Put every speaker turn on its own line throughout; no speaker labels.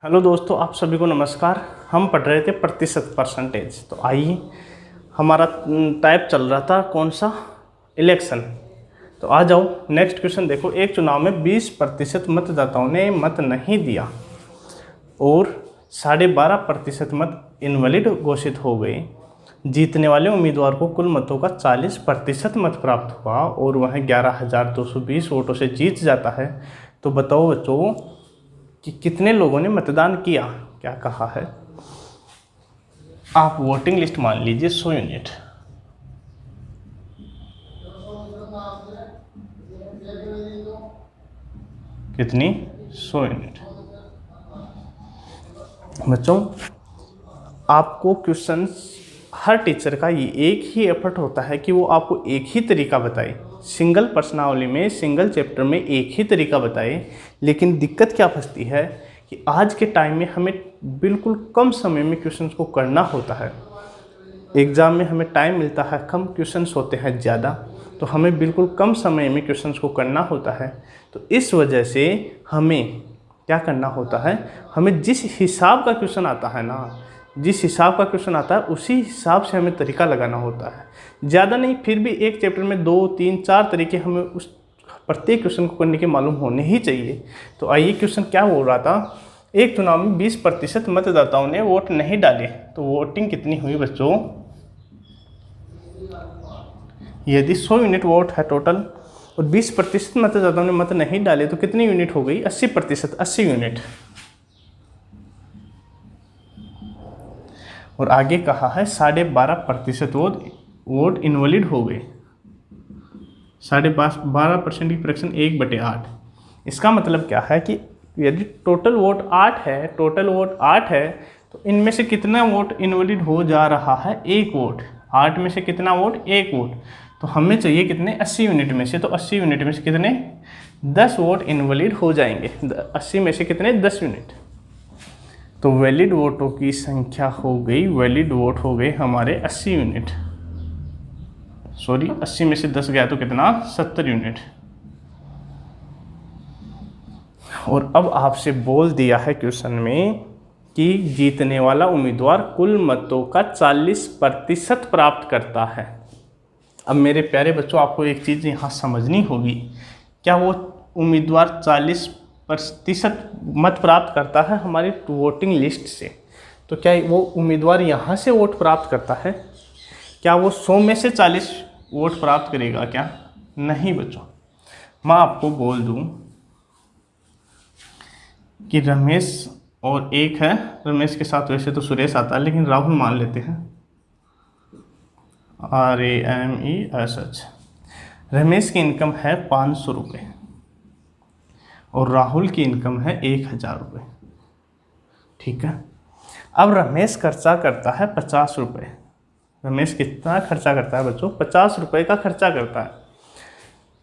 Hello दोस्तों, आप सभी को नमस्कार। हम पढ़ रहे थे प्रतिशत परसेंटेज। तो आइए, हमारा टाइप चल रहा था कौन सा, इलेक्शन। तो आ जाओ नेक्स्ट क्वेश्चन देखो। एक चुनाव में 20% मतदाताओं ने मत नहीं दिया और 12.5% मत इनवैलिड घोषित हो गए। जीतने वाले उम्मीदवार को कुल मतों का 40% मत प्राप्त हुआ और वह 11,220 वोटों से जीत जाता है। तो बताओ बच्चों कि कितने लोगों ने मतदान किया। क्या कहा है, आप वोटिंग लिस्ट मान लीजिए 100 यूनिट। कितनी? 100 यूनिट। बच्चों, आपको क्वेश्चंस, हर टीचर का ये एक ही एफर्ट होता है कि वो आपको एक ही तरीका बताए। सिंगल प्रश्नावली में, सिंगल चैप्टर में एक ही तरीका बताए। लेकिन दिक्कत क्या फंसती है कि आज के टाइम में हमें बिल्कुल कम समय में क्वेश्चंस को करना होता है। एग्ज़ाम में हमें टाइम मिलता है कम, क्वेश्चंस होते हैं ज़्यादा, तो हमें बिल्कुल कम समय में क्वेश्चंस को करना होता है। तो इस वजह से हमें क्या करना होता है, हमें जिस हिसाब का क्वेश्चन आता है ना, जिस हिसाब का क्वेश्चन आता है उसी हिसाब से हमें तरीका लगाना होता है। ज़्यादा नहीं, फिर भी एक चैप्टर में 2, 3, 4 तरीके हमें उस प्रत्येक क्वेश्चन को करने के मालूम होने ही चाहिए। तो आइए, क्वेश्चन क्या बोल रहा था, एक चुनाव में 20% मतदाताओं ने वोट नहीं डाले तो वोटिंग कितनी हुई बच्चों। यदि 100 यूनिट वोट है टोटल और 20% मतदाताओं ने मत नहीं डाले तो कितनी यूनिट हो गई? 80%, 80 यूनिट। और आगे कहा है 12.5% वोट इनवैलिड हो गए। 12.5% की फ्रैक्शन 1/8। इसका मतलब क्या है कि यदि टोटल वोट 8 है, तो इनमें से कितना वोट इनवैलिड हो जा रहा है? 1 वोट। 8 में से कितना वोट? 1 वोट। तो हमें चाहिए कितने? 80 यूनिट में से। तो 80 यूनिट में से कितने? 10 वोट इनवैलिड हो जाएंगे। 80 में से कितने? 10 यूनिट। तो वैलिड वोटों की संख्या हो गई, वैलिड वोट हो गए हमारे 80 यूनिट। सॉरी, 80 में से 10 गया तो कितना? 70 यूनिट। और अब आपसे बोल दिया है क्वेश्चन में कि जीतने वाला उम्मीदवार कुल मतों का 40% प्राप्त करता है। अब मेरे प्यारे बच्चों, आपको एक चीज़ यहाँ समझनी होगी। क्या वो उम्मीदवार 40% मत प्राप्त करता है हमारी वोटिंग लिस्ट से? तो क्या वो उम्मीदवार यहाँ से वोट प्राप्त करता है? क्या वो 100 में से 40 वोट प्राप्त करेगा क्या? नहीं बच्चों। मैं आपको बोल दूं कि रमेश और एक है, रमेश के साथ वैसे तो सुरेश आता है, लेकिन राहुल मान लेते हैं, RAMESH। रमेश की इनकम है 500 रुपये और राहुल की इनकम है 1000 रुपये। ठीक है। अब रमेश खर्चा करता है 50 रुपये। रमेश कितना खर्चा करता है बच्चों? 50 रुपये का खर्चा करता है।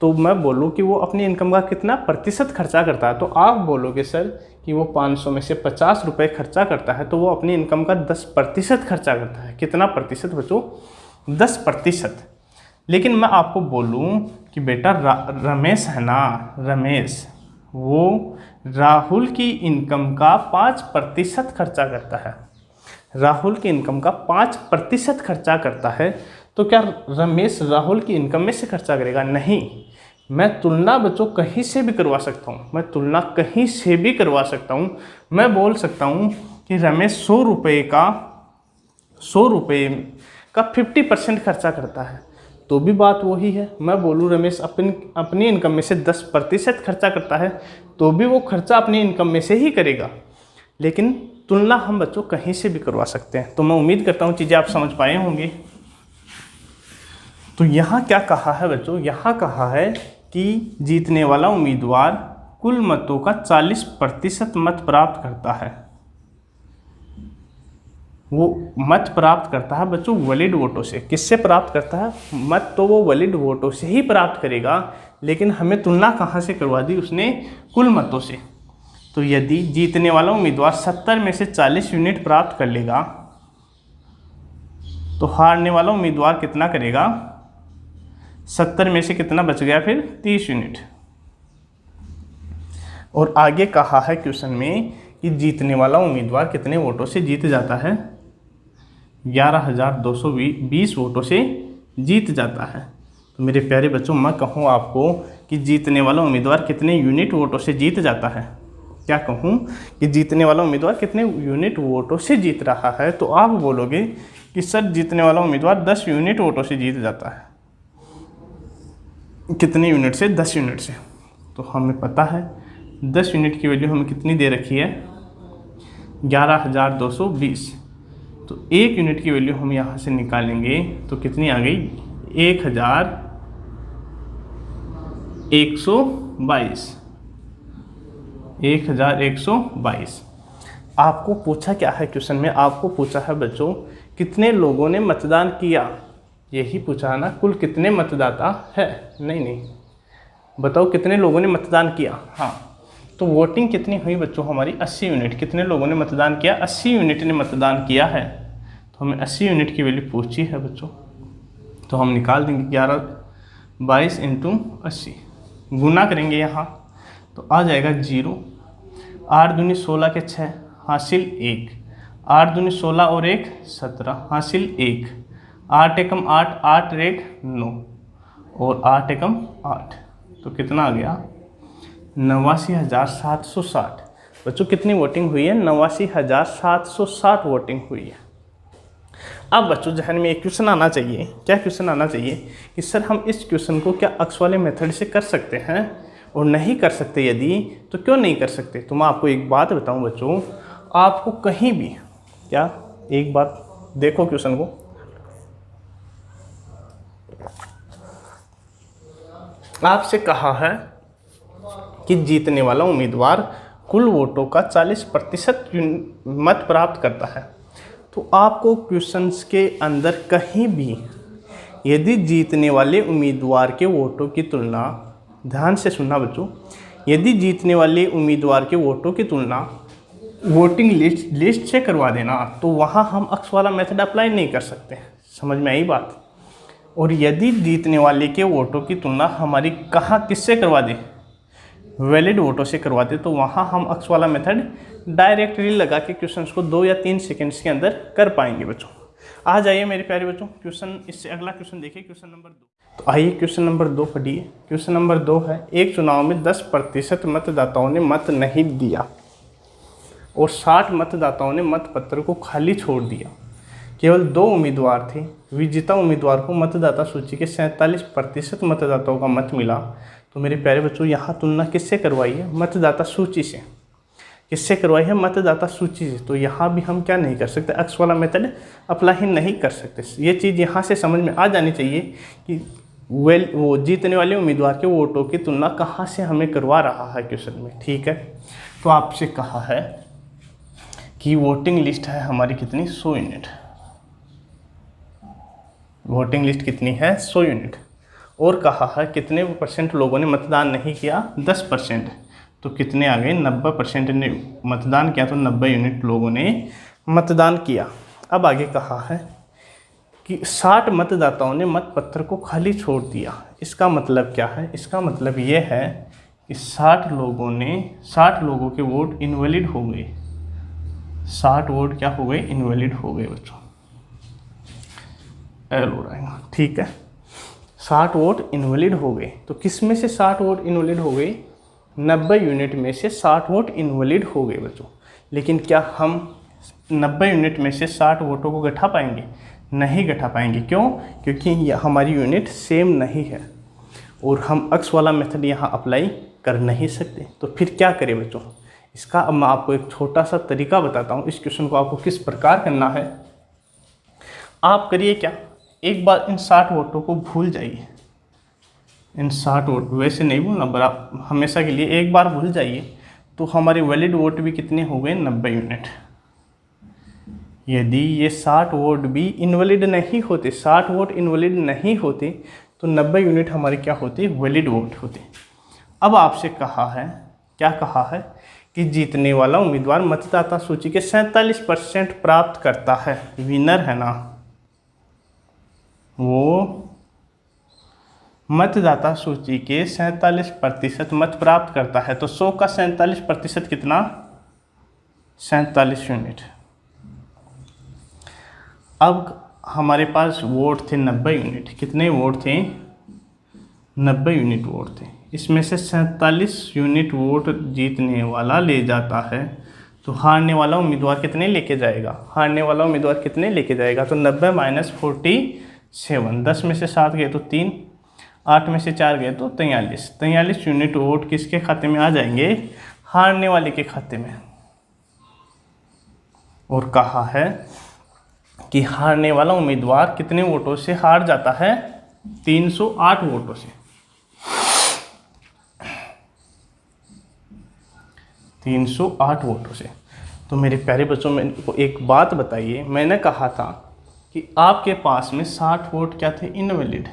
तो मैं बोलूँ कि वो अपनी इनकम का कितना प्रतिशत खर्चा करता है? तो आप बोलोगे सर कि वो 500 में से 50 रुपये खर्चा करता है, तो वो अपनी इनकम का 10% खर्चा करता है। कितना प्रतिशत बच्चों? 10%। लेकिन मैं आपको बोलूँ कि बेटा रमेश है ना, रमेश वो राहुल की इनकम का 5% खर्चा करता है। राहुल की इनकम का 5% खर्चा करता है। तो क्या रमेश राहुल की इनकम में से खर्चा करेगा? नहीं। मैं तुलना बच्चों कहीं से भी करवा सकता हूँ, मैं तुलना कहीं से भी करवा सकता हूँ। मैं बोल सकता हूँ कि रमेश 100 रुपये का 50% खर्चा करता है, तो भी बात वही है। मैं बोलूँ रमेश अपनी इनकम में से 10% खर्चा करता है, तो भी वो खर्चा अपनी इनकम में से ही करेगा। लेकिन तुलना हम बच्चों कहीं से भी करवा सकते हैं। तो मैं उम्मीद करता हूँ चीज़ें आप समझ पाए होंगे। तो यहाँ क्या कहा है बच्चों? यहाँ कहा है कि जीतने वाला उम्मीदवार कुल मतों का 40% मत प्राप्त करता है। वो मत प्राप्त करता है बच्चों वैलिड वोटों से। किससे प्राप्त करता है? मत तो वो वैलिड वोटों से ही प्राप्त करेगा, लेकिन हमें तुलना कहाँ से करवा दी उसने? कुल मतों से। तो यदि जीतने वाला उम्मीदवार 70 में से 40 यूनिट प्राप्त कर लेगा, तो हारने वाला उम्मीदवार कितना करेगा? 70 में से कितना बच गया फिर? 30 यूनिट। और आगे कहा है क्वेश्चन में कि जीतने वाला उम्मीदवार कितने वोटों से जीत जाता है? 11,220 वोटों से जीत जाता है। तो मेरे प्यारे बच्चों, मैं कहूँ आपको कि जीतने वाला उम्मीदवार कितने यूनिट वोटों से जीत जाता है? क्या कहूँ कि जीतने वाला उम्मीदवार कितने यूनिट वोटों से जीत रहा है? तो आप बोलोगे कि सर जीतने वाला उम्मीदवार 10 यूनिट वोटों से जीत जाता है। कितने यूनिट से? 10 यूनिट से। तो हमें पता है 10 यूनिट की वैल्यू हमें कितनी दे रखी है? 11,220। तो 1 यूनिट की वैल्यू हम यहाँ से निकालेंगे तो कितनी आ गई? 1122। 1122। आपको पूछा क्या है क्वेश्चन में? आपको पूछा है बच्चों कितने लोगों ने मतदान किया, यही पूछा है ना। कुल कितने मतदाता है? नहीं, बताओ कितने लोगों ने मतदान किया। हाँ, तो वोटिंग कितनी हुई बच्चों हमारी? 80 यूनिट। कितने लोगों ने मतदान किया? 80 यूनिट ने मतदान किया है। तो हमें 80 यूनिट की वैल्यू पूछी है बच्चों, तो हम निकाल देंगे 1122 × 80, गुना करेंगे यहाँ तो आ जाएगा 0। 8 दूनी 16 के 6 हासिल 1। 8 दूनी 16 और 1 17 हासिल 1। 8 एकम 8, 8 एक 9 और 8 एकम 8, तो कितना आ गया? 89,760। बच्चों कितनी वोटिंग हुई है? 89,760 वोटिंग हुई है। अब बच्चों जहन में एक क्वेश्चन आना चाहिए। क्या क्वेश्चन आना चाहिए कि सर हम इस क्वेश्चन को क्या अक्स वाले मेथड से कर सकते हैं? और नहीं कर सकते यदि, तो क्यों नहीं कर सकते? तो मैं आपको एक बात बताऊं बच्चों, आपको कहीं भी, क्या एक बात देखो क्वेश्चन को, आपसे कहा है कि जीतने वाला उम्मीदवार कुल वोटों का 40% मत प्राप्त करता है। तो आपको क्वेश्चंस के अंदर कहीं भी यदि जीतने वाले उम्मीदवार के वोटों की तुलना, ध्यान से सुनना बच्चों, यदि जीतने वाले उम्मीदवार के वोटों की तुलना वोटिंग लिस्ट से करवा देना, तो वहाँ हम अक्स वाला मेथड अप्लाई नहीं कर सकते। समझ में आई बात? और यदि जीतने वाले के वोटों की तुलना हमारी कहाँ किससे करवा दे? वैलिड वोटों से करवा दे, तो वहाँ हम अक्स वाला मेथड डायरेक्टली लगा के क्वेश्चंस को 2 या 3 सेकंड्स के अंदर कर पाएंगे बच्चों। आ जाइए मेरे प्यारे बच्चों, क्वेश्चन इससे अगला क्वेश्चन देखिए, क्वेश्चन नंबर 2। तो आइए क्वेश्चन नंबर 2 पढ़िए। क्वेश्चन नंबर 2 है, एक चुनाव में 10% मतदाताओं ने मत नहीं दिया और 60 मतदाताओं ने मतपत्र को खाली छोड़ दिया। केवल 2 उम्मीदवार थे। विजेता उम्मीदवार को मतदाता सूची के 47% मतदाताओं का मत मिला। तो मेरे प्यारे बच्चों, यहाँ तुलना किससे करवाई है? मतदाता सूची से। किससे करवाई है? मतदाता सूची से। तो यहाँ भी हम क्या नहीं कर सकते? अक्स वाला मेथड अप्लाई नहीं कर सकते। ये चीज़ यहाँ से समझ में आ जानी चाहिए कि वो जीतने वाले उम्मीदवार के वोटों की तुलना कहाँ से हमें करवा रहा है क्वेश्चन में। ठीक है, तो आपसे कहा है कि वोटिंग लिस्ट है हमारी कितनी? 100 यूनिट। वोटिंग लिस्ट कितनी है? 100 यूनिट। और कहा है कितने % लोगों ने मतदान नहीं किया? 10%। तो कितने आ गए? 90% ने मतदान किया, तो 90 यूनिट लोगों ने मतदान किया। अब आगे कहा है कि 60 मतदाताओं ने मतपत्र को खाली छोड़ दिया। इसका मतलब क्या है? इसका मतलब ये है कि 60 लोगों के वोट इनवैलिड हो गए। 60 वोट क्या हो गए? इनवैलिड हो गए बच्चों। एल हो रहेगा, ठीक है। 60 वोट इनवैलिड हो गए। तो किस में से 60 वोट इनवैलिड हो गए? 90 यूनिट में से 60 वोट इनवैलिड हो गए बच्चों। लेकिन क्या हम 90 यूनिट में से 60 वोटों को गठा पाएंगे? नहीं गठा पाएंगे। क्यों? क्योंकि हमारी यूनिट सेम नहीं है और हम अक्स वाला मेथड यहाँ अप्लाई कर नहीं सकते। तो फिर क्या करें बच्चों? इसका अब मैं आपको एक छोटा सा तरीका बताता हूँ। इस क्वेश्चन को आपको किस प्रकार करना है। आप करिए क्या, एक बार इन 60 वोटों को भूल जाइए। इन 60 वोट, वैसे नहीं भूलना, बराबर हमेशा के लिए एक बार भूल जाइए। तो हमारे वैलिड वोट भी कितने हो गए? 90 यूनिट। यदि ये 60 वोट भी इनवैलिड नहीं होते, 60 वोट इनवैलिड नहीं होते, तो 90 यूनिट हमारे क्या होते? वैलिड वोट होते। अब आपसे कहा है, क्या कहा है कि जीतने वाला उम्मीदवार मतदाता सूची के 47% प्राप्त करता है। विनर है ना, वो मतदाता सूची के 47% मत प्राप्त करता है। तो 100 का 47% कितना? 47 यूनिट। अब हमारे पास वोट थे 90 यूनिट। कितने वोट थे? 90 यूनिट वोट थे। इसमें से 47 यूनिट वोट जीतने वाला ले जाता है, तो हारने वाला उम्मीदवार कितने लेके जाएगा? हारने वाला उम्मीदवार कितने लेके जाएगा? तो 90 माइनस 47, 10 में से 7 गए तो 3, 8 में से 4 गए तो 43 यूनिट वोट किसके खाते में आ जाएंगे? हारने वाले के खाते में। और कहा है कि हारने वाला उम्मीदवार कितने वोटों से हार जाता है? 308 वोटों से। 308 वोटों से। तो मेरे प्यारे बच्चों, में एक बात बताइए, मैंने कहा था कि आपके पास में 60 वोट क्या थे? इनवैलिड।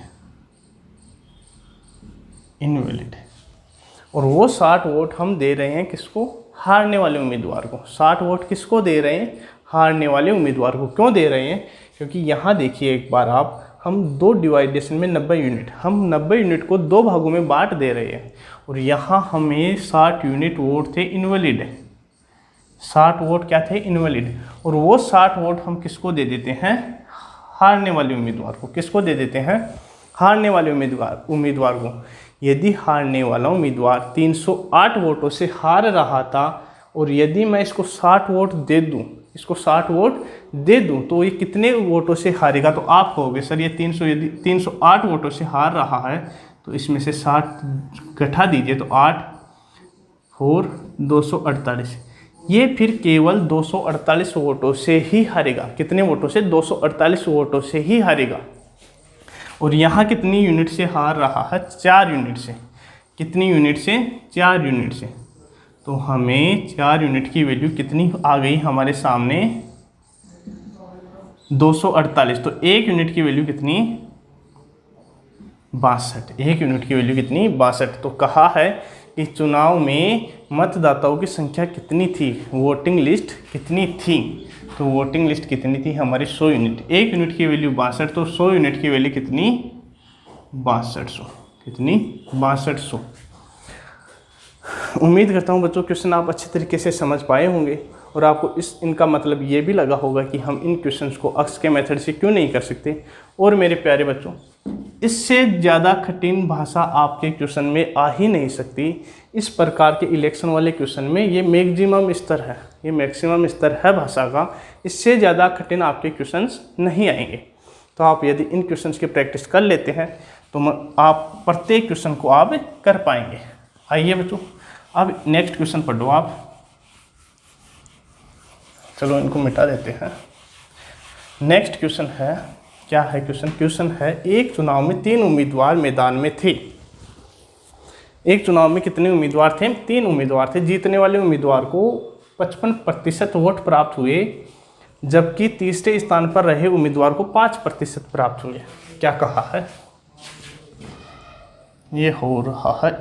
और वो 60 वोट हम दे रहे हैं किसको? हारने वाले उम्मीदवार को। 60 वोट किसको दे रहे हैं? हारने वाले उम्मीदवार को। क्यों दे रहे हैं? क्योंकि यहाँ देखिए एक बार आप, हम 2 डिवाइडेशन में 90 यूनिट, हम 90 यूनिट को 2 भागों में बांट दे रहे हैं, और यहाँ हमें 60 यूनिट वोट थे इनवैलिड। 60 वोट क्या थे? इनवैलिड। और वो 60 वोट हम किसको दे देते हैं? हारने वाले उम्मीदवार को। किसको दे देते हैं? हारने वाले उम्मीदवार को। यदि हारने वाला उम्मीदवार 308 वोटों से हार रहा था, और यदि मैं इसको 60 वोट दे दूं, तो ये कितने वोटों से हारेगा? तो आप कहोगे सर ये 308 वोटों से हार रहा है, तो इसमें से 60 घटा दीजिए, तो 8 4 248। ये फिर केवल 248 वोटों से ही हारेगा। कितने वोटों से? 248 वोटों से ही हारेगा। और यहाँ कितनी यूनिट से हार रहा है? 4 यूनिट से। कितनी यूनिट से? 4 यूनिट से। तो हमें 4 यूनिट की वैल्यू कितनी आ गई हमारे सामने? 248। तो 1 यूनिट की वैल्यू कितनी? 62। 1 यूनिट की वैल्यू कितनी? 62। तो कहा है कि चुनाव में मतदाताओं की संख्या कितनी थी? वोटिंग लिस्ट कितनी थी? तो वोटिंग लिस्ट कितनी थी हमारी? 100 यूनिट। 1 यूनिट की वैल्यू 62, तो 100 यूनिट की वैल्यू कितनी? 6200। कितनी? 6200। उम्मीद करता हूँ बच्चों क्वेश्चन आप अच्छे तरीके से समझ पाए होंगे, और आपको इनका मतलब ये भी लगा होगा कि हम इन क्वेश्चंस को अक्स के मेथड से क्यों नहीं कर सकते। और मेरे प्यारे बच्चों, इससे ज़्यादा कठिन भाषा आपके क्वेश्चन में आ ही नहीं सकती। इस प्रकार के इलेक्शन वाले क्वेश्चन में ये मैक्सिमम स्तर है, ये मैक्सिमम स्तर है भाषा का। इससे ज़्यादा कठिन आपके क्वेश्चंस नहीं आएंगे। तो आप यदि इन क्वेश्चंस की प्रैक्टिस कर लेते हैं तो आप प्रत्येक क्वेश्चन को आप कर पाएंगे। आइए बच्चों, अब नेक्स्ट क्वेश्चन पढ़ो आप। चलो इनको मिटा देते हैं। नेक्स्ट क्वेश्चन है, क्या है क्वेश्चन? क्वेश्चन है, एक चुनाव में 3 उम्मीदवार मैदान में थे। एक चुनाव में कितने उम्मीदवार थे? 3 उम्मीदवार थे। जीतने वाले उम्मीदवार को 55% वोट प्राप्त हुए, जबकि तीसरे स्थान पर रहे उम्मीदवार को 5% प्राप्त हुए। क्या कहा है? ये हो रहा है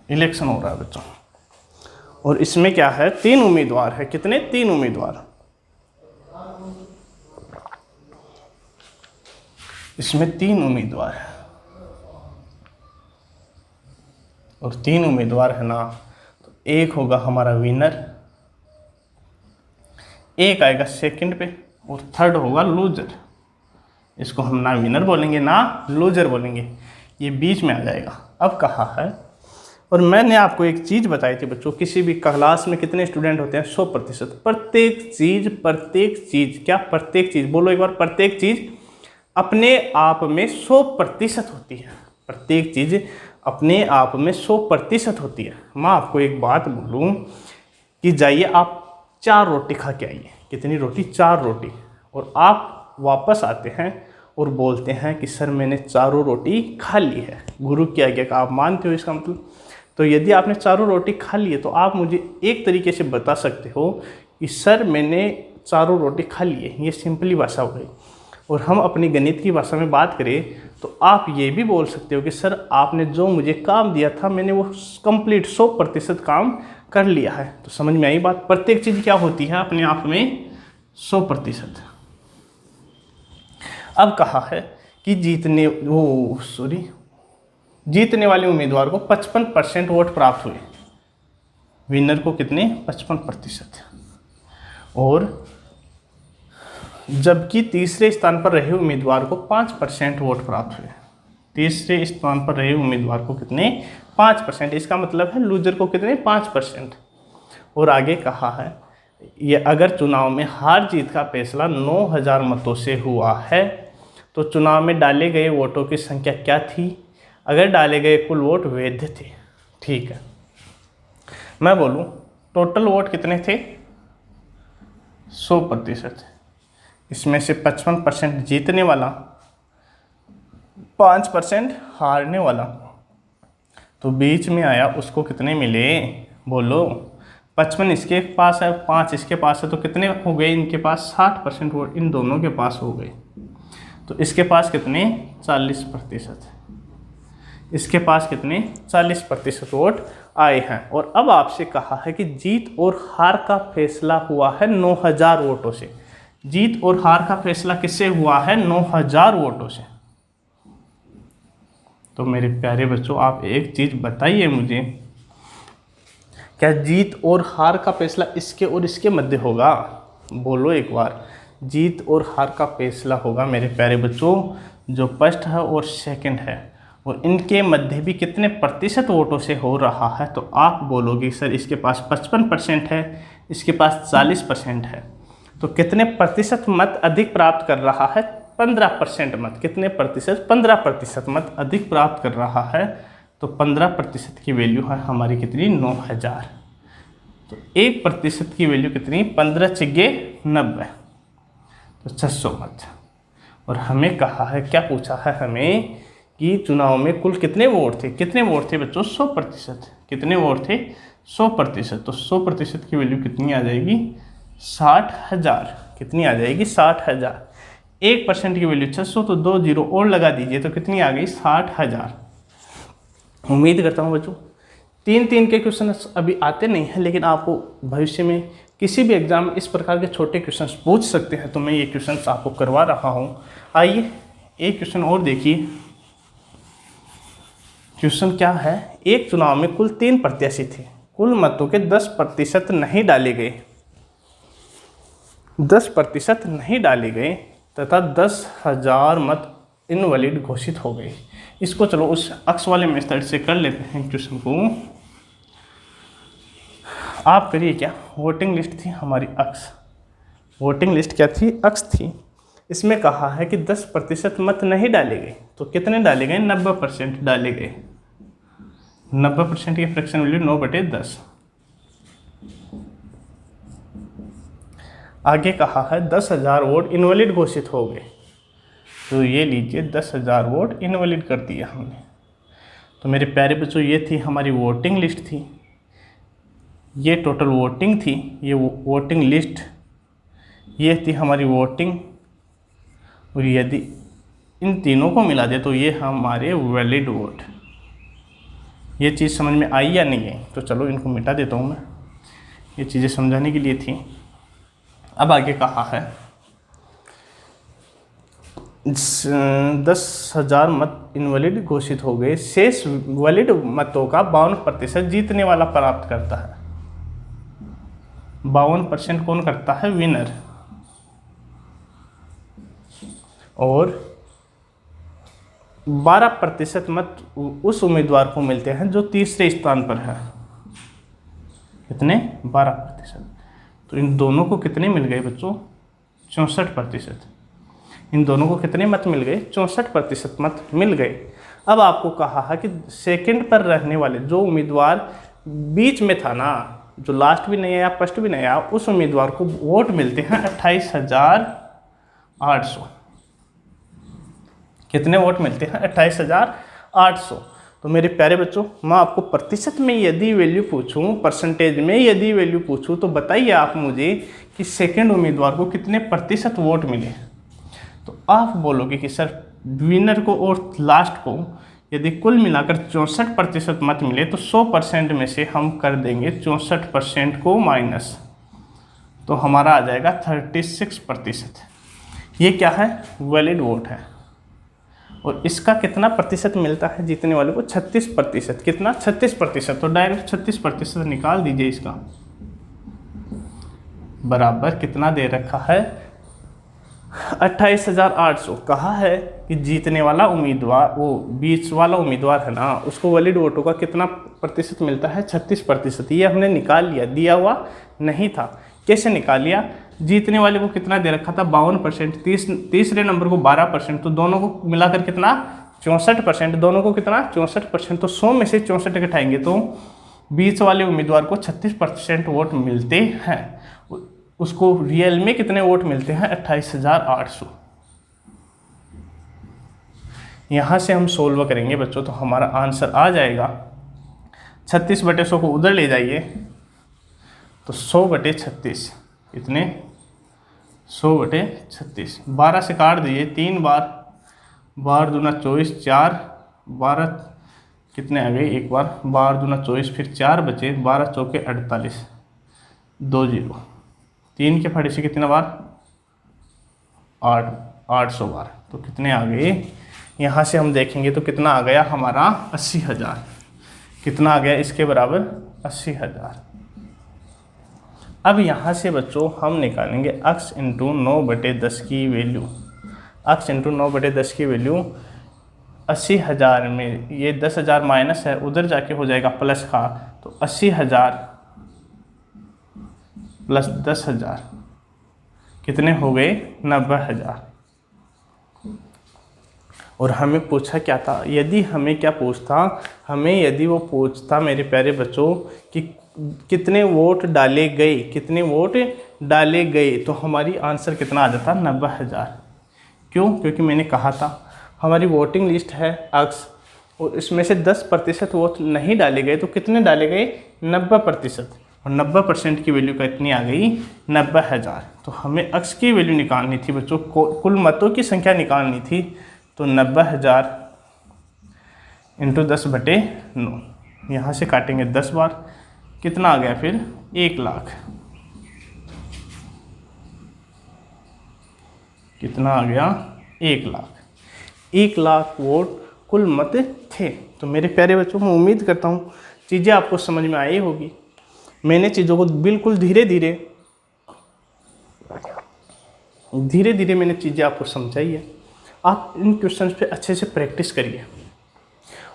इलेक्शन हो रहा है बच्चों, और इसमें क्या है? 3 उम्मीदवार है। कितने? 3 उम्मीदवार। इसमें 3 उम्मीदवार है, और 3 उम्मीदवार है ना, तो एक होगा हमारा विनर, एक आएगा सेकंड पे, और थर्ड होगा लूजर। इसको हम ना विनर बोलेंगे ना लूजर बोलेंगे, ये बीच में आ जाएगा। अब कहा है, और मैंने आपको एक चीज़ बताई थी बच्चों, किसी भी क्लास में कितने स्टूडेंट होते हैं? 100%। प्रत्येक चीज़ क्या? प्रत्येक चीज़ बोलो एक बार। प्रत्येक चीज़ अपने आप में 100% होती है। प्रत्येक चीज़ अपने आप में 100% होती है। मैं आपको एक बात बोलूँ कि जाइए आप 4 रोटी खा के आइए। कितनी रोटी? 4 रोटी। और आप वापस आते हैं और बोलते हैं कि सर मैंने 4 रोटी खा ली है। गुरु की आज्ञा का आप मानते हो इसका मतलब? तो यदि आपने 4 रोटी खा ली है, तो आप मुझे एक तरीके से बता सकते हो कि सर मैंने 4 रोटी खा ली है। ये सिंपली भाषा हो गई। और हम अपनी गणित की भाषा में बात करें तो आप ये भी बोल सकते हो कि सर आपने जो मुझे काम दिया था, मैंने वो कंप्लीट 100% काम कर लिया है। तो समझ में आई बात? प्रत्येक चीज़ क्या होती है? अपने आप में 100%। अब कहा है कि जीतने वाले उम्मीदवार को 55% वोट प्राप्त हुए। विनर को कितने 55%, और जबकि तीसरे स्थान पर रहे उम्मीदवार को 5% वोट प्राप्त हुए। तीसरे स्थान पर रहे उम्मीदवार को कितने 5%, इसका मतलब है लूजर को कितने 5%। और आगे कहा है ये अगर चुनाव में हार जीत का फैसला 9000 मतों से हुआ है तो चुनाव में डाले गए वोटों की संख्या क्या थी, अगर डाले गए कुल वोट वैध थे। ठीक है, मैं बोलूँ टोटल वोट कितने थे 100%, इसमें से 55% जीतने वाला, 5% हारने वाला, तो बीच में आया उसको कितने मिले बोलो 55 इसके पास है, 5 इसके पास है, तो कितने हो गए इनके पास 60% वोट इन दोनों के पास हो गए। तो इसके पास कितने 40%, इसके पास कितने 40% वोट आए हैं। और अब आपसे कहा है कि जीत और हार का फैसला हुआ है 9000 वोटों से। जीत और हार का फैसला किससे हुआ है 9000 वोटों से। तो मेरे प्यारे बच्चों आप एक चीज़ बताइए मुझे, क्या जीत और हार का फैसला इसके और इसके मध्य होगा? बोलो एक बार, जीत और हार का फैसला होगा मेरे प्यारे बच्चों जो फर्स्ट है और सेकंड है, और इनके मध्य भी कितने प्रतिशत वोटों से हो रहा है। तो आप बोलोगे सर इसके पास 55% है, इसके पास 40% है, तो कितने प्रतिशत मत अधिक प्राप्त कर रहा है 15% मत, कितने प्रतिशत 15% मत अधिक प्राप्त कर रहा है। तो 15% की वैल्यू है हमारी कितनी 9000, तो 1% की वैल्यू कितनी 15 छगे 90, तो 600 मत। और हमें कहा है क्या पूछा है हमें कि चुनाव में कुल कितने वोट थे, कितने वोट थे बच्चों 100%, कितने वोट थे 100%, तो 100% की वैल्यू कितनी आ जाएगी 60,000, कितनी आ जाएगी 60,000। 1% की वैल्यू 600, तो 2 जीरो और लगा दीजिए तो कितनी आ गई 60,000। उम्मीद करता हूँ बच्चों 3 के क्वेश्चन अभी आते नहीं हैं, लेकिन आपको भविष्य में किसी भी एग्जाम में इस प्रकार के छोटे क्वेश्चन पूछ सकते हैं, तो मैं ये क्वेश्चन आपको करवा रहा हूँ। आइए एक क्वेश्चन और देखिए। क्वेश्चन क्या है, एक चुनाव में कुल 3 प्रत्याशी थे, कुल मतों के 10% नहीं डाले गए, 10% नहीं डाले गए तथा 10,000 मत इनवैलिड घोषित हो गए। इसको चलो उस अक्स वाले मेथड से कर लेते हैं क्वेश्चन को। आप करिए क्या, वोटिंग लिस्ट थी हमारी अक्स, वोटिंग लिस्ट क्या थी अक्स थी। इसमें कहा है कि 10% मत नहीं डाले गए, तो कितने डाले गए 90% डाले गए। 90% की फ्रैक्शन वैल्यू 9/10। आगे कहा है 10,000 वोट इनवैलिड घोषित हो गए, तो ये लीजिए 10,000 वोट इनवैलिड कर दिया हमने। तो मेरे प्यारे बच्चों ये थी हमारी वोटिंग लिस्ट थी, ये टोटल वोटिंग थी, ये वोटिंग लिस्ट, ये थी हमारी वोटिंग, और यदि इन तीनों को मिला दे तो ये हमारे वैलिड वोट। ये चीज़ समझ में आई या नहीं है? तो चलो इनको मिटा देता हूँ मैं, ये चीज़ें समझाने के लिए थी। अब आगे कहा है 10,000 मत इनवैलिड घोषित हो गए, शेष वैलिड मतों का 52% जीतने वाला प्राप्त करता है। 52% कौन करता है विनर, और 12% मत उस उम्मीदवार को मिलते हैं जो तीसरे स्थान पर है। कितने 12%, तो इन दोनों को कितने मिल गए बच्चों 64%। इन दोनों को कितने मत मिल गए 64% मत मिल गए। अब आपको कहा है कि सेकंड पर रहने वाले जो उम्मीदवार बीच में था ना, जो लास्ट भी नहीं आया फर्स्ट भी नहीं आया, उस उम्मीदवार को वोट मिलते हैं 28,800। कितने वोट मिलते हैं 28,800। तो मेरे प्यारे बच्चों मैं आपको प्रतिशत में यदि वैल्यू पूछूं, परसेंटेज में यदि वैल्यू पूछूं, तो बताइए आप मुझे कि सेकंड उम्मीदवार को कितने प्रतिशत वोट मिले। तो आप बोलोगे कि सर विनर को और लास्ट को यदि कुल मिलाकर 64% मत मिले तो 100% में से हम कर देंगे 64% को माइनस, तो हमारा आ जाएगा 36%। ये क्या है वैलिड वोट है। और इसका कितना प्रतिशत मिलता है जीतने वाले को? 36%। कितना? 36%। तो डायरेक्ट 36% निकाल दीजिए इसका, बराबर कितना दे रखा है? 28,800। कहा है कि जीतने वाला उम्मीदवार, वो 20 वाला उम्मीदवार है ना, उसको वैलिड वोटों का कितना प्रतिशत मिलता है? 36%। ये हमने निकाल लिया, दिया हुआ नहीं था। कैसे निकाल लिया? जीतने वाले को कितना दे रखा था? 52%। तीसरे नंबर को 12%, तो दोनों को मिलाकर कितना? 64%। दोनों को कितना? 64%। तो 100 में से 64 घटाएंगे तो 20 वाले उम्मीदवार को 36% वोट मिलते हैं। उसको रियल में कितने वोट मिलते हैं? 28,800। यहाँ से हम सोल्व करेंगे बच्चों, तो हमारा आंसर आ जाएगा 36/100 को उधर ले जाइए तो 100/36। कितने? 100/36। 12 से काट दीजिए 3 बार, 12 दूना 24, 4 12 कितने आ गए? एक बार 12 दूना 24, फिर 4 बचे, 12 चौके 48, 2 0। 3 के फटे से कितना बार? 800 बार। तो कितने आ गए? यहाँ से हम देखेंगे तो कितना आ गया हमारा? 80,000। कितना आ गया इसके बराबर? 80,000। अब यहाँ से बच्चों हम निकालेंगे x इंटू 9/10 की वैल्यू। x इंटू 9/10 की वैल्यू 80,000 में ये 10,000 माइनस है, उधर जाके हो जाएगा प्लस का, तो 80,000 प्लस 10,000 कितने हो गए? 90,000। और हमें पूछा क्या था? यदि हमें क्या पूछता? हमें यदि वो पूछता मेरे प्यारे बच्चों कि कितने वोट डाले गए, कितने वोट डाले गए, तो हमारी आंसर कितना आ जाता? 90,000। क्यों? क्योंकि मैंने कहा था हमारी वोटिंग लिस्ट है x, और इसमें से 10% वोट नहीं डाले गए, तो कितने डाले गए? 90%। और 90% की वैल्यू कितनी आ गई? 90,000। तो हमें x की वैल्यू निकालनी थी बच्चों, कुल मतों की संख्या निकालनी थी। तो 90,000 इंटू 10/9, यहाँ से काटेंगे 10 बार, कितना आ गया फिर? 1 लाख। कितना आ गया? 1 लाख। 1 लाख वोट कुल मत थे। तो मेरे प्यारे बच्चों, मैं उम्मीद करता हूँ चीज़ें आपको समझ में आई होगी। मैंने चीज़ों को बिल्कुल धीरे धीरे मैंने चीज़ें आपको समझाई है। आप इन क्वेश्चंस पे अच्छे से प्रैक्टिस करिए,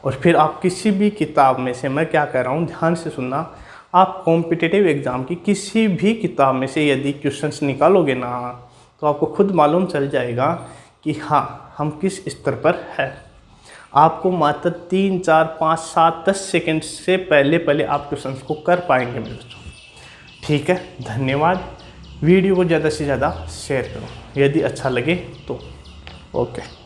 और फिर आप किसी भी किताब में से, मैं क्या कह रहा हूँ ध्यान से सुनना, आप कॉम्पिटिटिव एग्ज़ाम की किसी भी किताब में से यदि क्वेश्चंस निकालोगे ना, तो आपको खुद मालूम चल जाएगा कि हाँ हम किस स्तर पर है। आपको मात्र 3, 4, 5, 7, 10 सेकेंड से पहले आप क्वेश्चंस को कर पाएंगे मेरे बच्चों। ठीक है, धन्यवाद। वीडियो को ज़्यादा से ज़्यादा शेयर करो यदि अच्छा लगे तो। ओके।